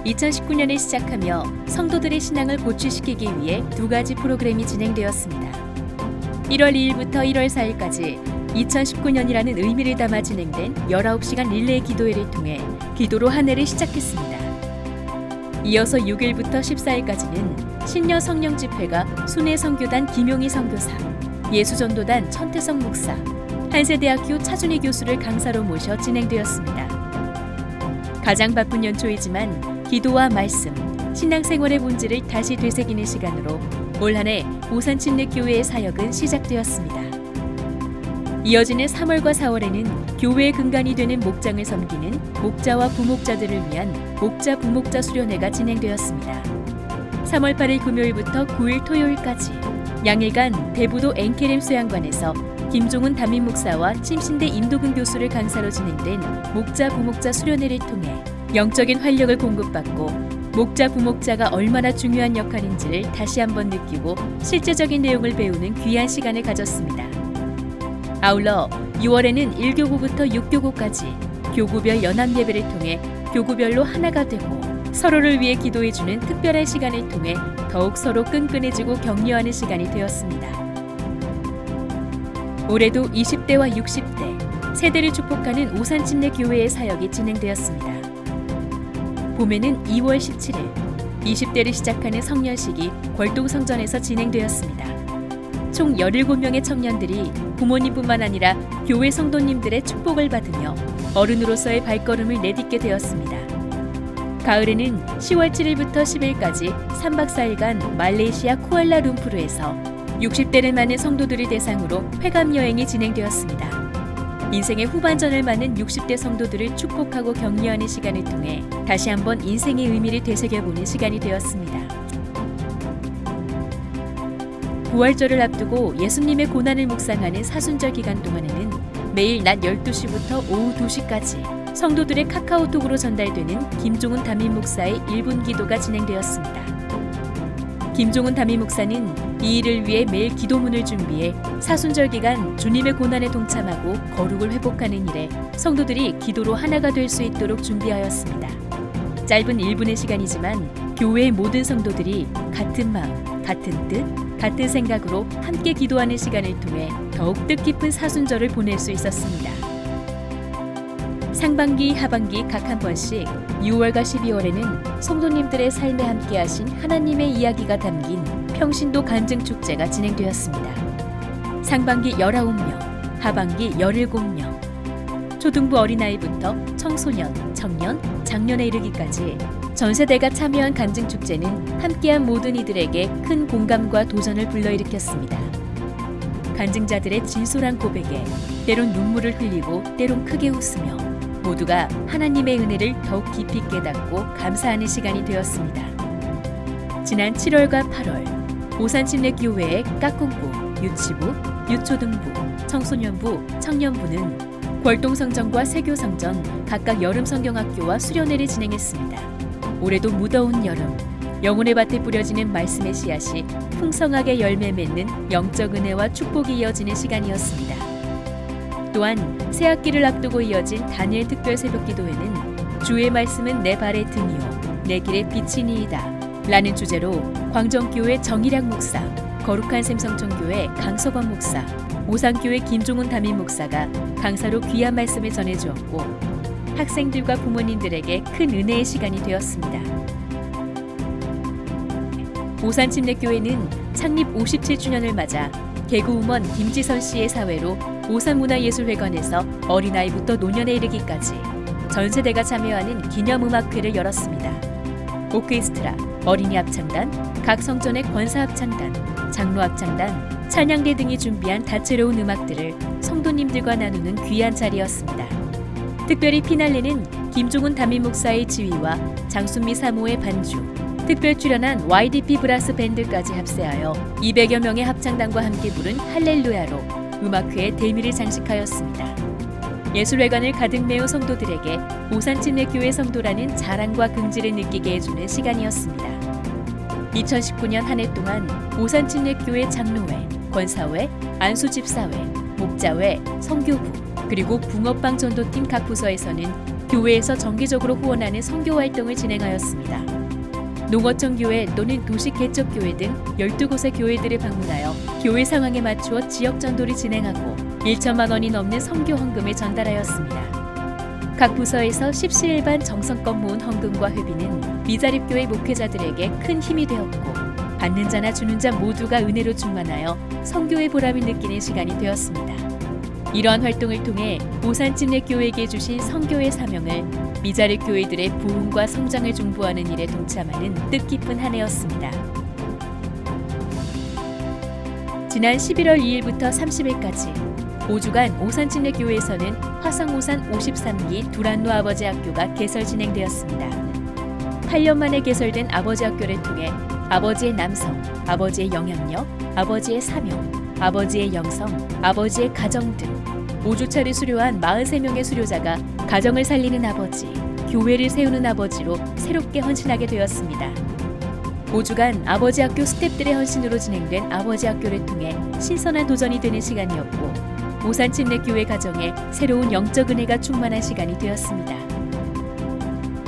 2019년에 시작하며 성도들의 신앙을 보충시키기 위해 두 가지 프로그램이 진행되었습니다. 1월 2일부터 1월 4일까지 2019년이라는 의미를 담아 진행된 19시간 릴레이 기도회를 통해 기도로 한 해를 시작했습니다. 이어서 6일부터 14일까지는 신여 성령 집회가 순회 선교단 김용희 선교사, 예수전도단 천태성 목사, 한세대학교 차준희 교수를 강사로 모셔 진행되었습니다. 가장 바쁜 연초이지만 기도와 말씀, 신앙생활의 본질을 다시 되새기는 시간으로 올 한 해 오산침례교회의 사역은 시작되었습니다. 이어지는 3월과 4월에는 교회의 근간이 되는 목장을 섬기는 목자와 부목자들을 위한 목자 부목자 수련회가 진행되었습니다. 3월 8일 금요일부터 9일 토요일까지 양일간 대부도 엔케렘 수양관에서 김종훈 담임 목사와 침신대 임도근 교수를 강사로 진행된 목자 부목자 수련회를 통해 영적인 활력을 공급받고 목자 부목자가 얼마나 중요한 역할인지를 다시 한번 느끼고 실제적인 내용을 배우는 귀한 시간을 가졌습니다. 아울러 6월에는 1교구부터 6교구까지 교구별 연합 예배를 통해 교구별로 하나가 되고 서로를 위해 기도해주는 특별한 시간을 통해 더욱 서로 끈끈해지고 격려하는 시간이 되었습니다. 올해도 20대와 60대, 세대를 축복하는 오산침례교회의 사역이 진행되었습니다. 봄에는 2월 17일, 20대를 시작하는 성년식이 골동성전에서 진행되었습니다. 총 17명의 청년들이 부모님뿐만 아니라 교회 성도님들의 축복을 받으며 어른으로서의 발걸음을 내딛게 되었습니다. 가을에는 10월 7일부터 10일까지 3박 4일간 말레이시아 쿠알라룸푸르에서 60대를 맞는 성도들을 대상으로 회감 여행이 진행되었습니다. 인생의 후반전을 맞는 60대 성도들을 축복하고 격려하는 시간을 통해 다시 한번 인생의 의미를 되새겨보는 시간이 되었습니다. 부활절을 앞두고 예수님의 고난을 묵상하는 사순절 기간 동안에는 매일 낮 12시부터 오후 2시까지 성도들의 카카오톡으로 전달되는 김종훈 담임 목사의 1분 기도가 진행되었습니다. 김종훈 담임 목사는 이 일을 위해 매일 기도문을 준비해 사순절 기간 주님의 고난에 동참하고 거룩을 회복하는 일에 성도들이 기도로 하나가 될 수 있도록 준비하였습니다. 짧은 1분의 시간이지만 교회의 모든 성도들이 같은 마음, 같은 뜻, 같은 생각으로 함께 기도하는 시간을 통해 더욱 뜻깊은 사순절을 보낼 수 있었습니다. 상반기, 하반기 각 한 번씩 6월과 12월에는 성도님들의 삶에 함께하신 하나님의 이야기가 담긴 평신도 간증축제가 진행되었습니다. 상반기 19명, 하반기 17명, 초등부 어린아이부터 청소년, 청년, 장년에 이르기까지 전 세대가 참여한 간증축제는 함께한 모든 이들에게 큰 공감과 도전을 불러일으켰습니다. 간증자들의 진솔한 고백에 때론 눈물을 흘리고 때론 크게 웃으며 모두가 하나님의 은혜를 더욱 깊이 깨닫고 감사하는 시간이 되었습니다. 지난 7월과 8월 오산침례교회의 까꿍부, 유치부, 유초등부, 청소년부, 청년부는 골동성전과 세교성전 각각 여름성경학교와 수련회를 진행했습니다. 올해도 무더운 여름, 영혼의 밭에 뿌려지는 말씀의 씨앗이 풍성하게 열매 맺는 영적 은혜와 축복이 이어지는 시간이었습니다. 또한 새학기를 앞두고 이어진 다니엘 특별 새벽 기도회는 주의 말씀은 내 발의 등이요 내 길의 빛이니이다 라는 주제로 광정교회 정일양 목사, 거룩한 샘 성천교회 강석원 목사, 오산교회 김종훈 담임 목사가 강사로 귀한 말씀을 전해주었고 학생들과 부모님들에게 큰 은혜의 시간이 되었습니다. 오산침례교회는 창립 57주년을 맞아 개그우먼 김지선 씨의 사회로 오산문화예술회관에서 어린아이부터 노년에 이르기까지 전 세대가 참여하는 기념음악회를 열었습니다. 오케스트라, 어린이 합창단, 각 성전의 권사 합창단, 장로 합창단, 찬양대 등이 준비한 다채로운 음악들을 성도님들과 나누는 귀한 자리였습니다. 특별히 피날레는 김종훈 담임 목사의 지휘와 장순미 사모의 반주, 특별 출연한 YDP 브라스 밴드까지 합세하여 200여 명의 합창단과 함께 부른 할렐루야로 음악회의 대미를 장식하였습니다. 예술회관을 가득 메운 성도들에게 오산침례교회 성도라는 자랑과 긍지를 느끼게 해주는 시간이었습니다. 2019년 한 해 동안 오산침례교회 장로회, 권사회, 안수집사회, 목자회, 성교부, 그리고 붕어빵 전도팀 각 부서에서는 교회에서 정기적으로 후원하는 선교 활동을 진행하였습니다. 농어촌 교회 또는 도시개척교회 등 12곳의 교회들을 방문하여 교회 상황에 맞추어 지역 전도를 진행하고 1천만 원이 넘는 선교 헌금을 전달하였습니다. 각 부서에서 십시일반 정성껏 모은 헌금과 회비는 미자립교회 목회자들에게 큰 힘이 되었고 받는 자나 주는 자 모두가 은혜로 충만하여 선교의 보람을 느끼는 시간이 되었습니다. 이러한 활동을 통해 오산침례교회에게 주신 선교의 사명을 미자립 교회들의 부흥과 성장을 중보하는 일에 동참하는 뜻깊은 한 해였습니다. 지난 11월 2일부터 30일까지 5주간 오산침례교회에서는 화성오산 53기 두란노 아버지 학교가 개설 진행되었습니다. 8년 만에 개설된 아버지 학교를 통해 아버지의 남성, 아버지의 영향력, 아버지의 사명, 아버지의 영성, 아버지의 가정 등 5주차를 수료한 43명의 수료자가 가정을 살리는 아버지, 교회를 세우는 아버지로 새롭게 헌신하게 되었습니다. 5주간 아버지 학교 스태프들의 헌신으로 진행된 아버지 학교를 통해 신선한 도전이 되는 시간이었고 오산침례교회 가정에 새로운 영적 은혜가 충만한 시간이 되었습니다.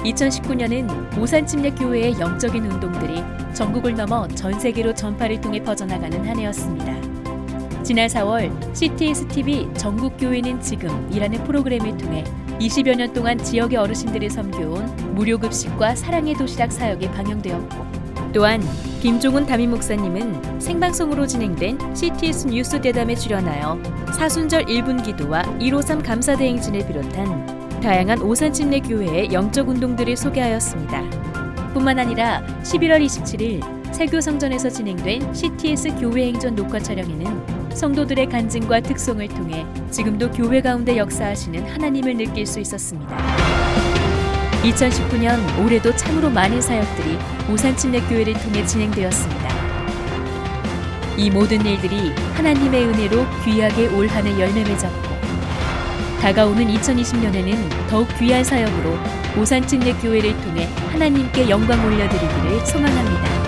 2019년은 오산침례교회의 영적인 운동들이 전국을 넘어 전 세계로 전파를 통해 퍼져나가는 한 해였습니다. 지난 4월 CTS-TV 전국교회는 지금이라는 프로그램을 통해 20여 년 동안 지역의 어르신들을 섬겨온 무료급식과 사랑의 도시락 사역이 방영되었고 또한 김종훈 담임 목사님은 생방송으로 진행된 CTS 뉴스 대담에 출연하여 사순절 1분 기도와 153 감사대행진을 비롯한 다양한 오산침례교회의 영적 운동들을 소개하였습니다. 뿐만 아니라 11월 27일 세교성전에서 진행된 CTS 교회행전 녹화 촬영에는 성도들의 간증과 특송을 통해 지금도 교회 가운데 역사하시는 하나님을 느낄 수 있었습니다. 2019년 올해도 참으로 많은 사역들이 오산침례교회를 통해 진행되었습니다. 이 모든 일들이 하나님의 은혜로 귀하게 올 한해 열매를 맺었고 다가오는 2020년에는 더욱 귀한 사역으로 오산침례교회를 통해 하나님께 영광 올려드리기를 소망합니다.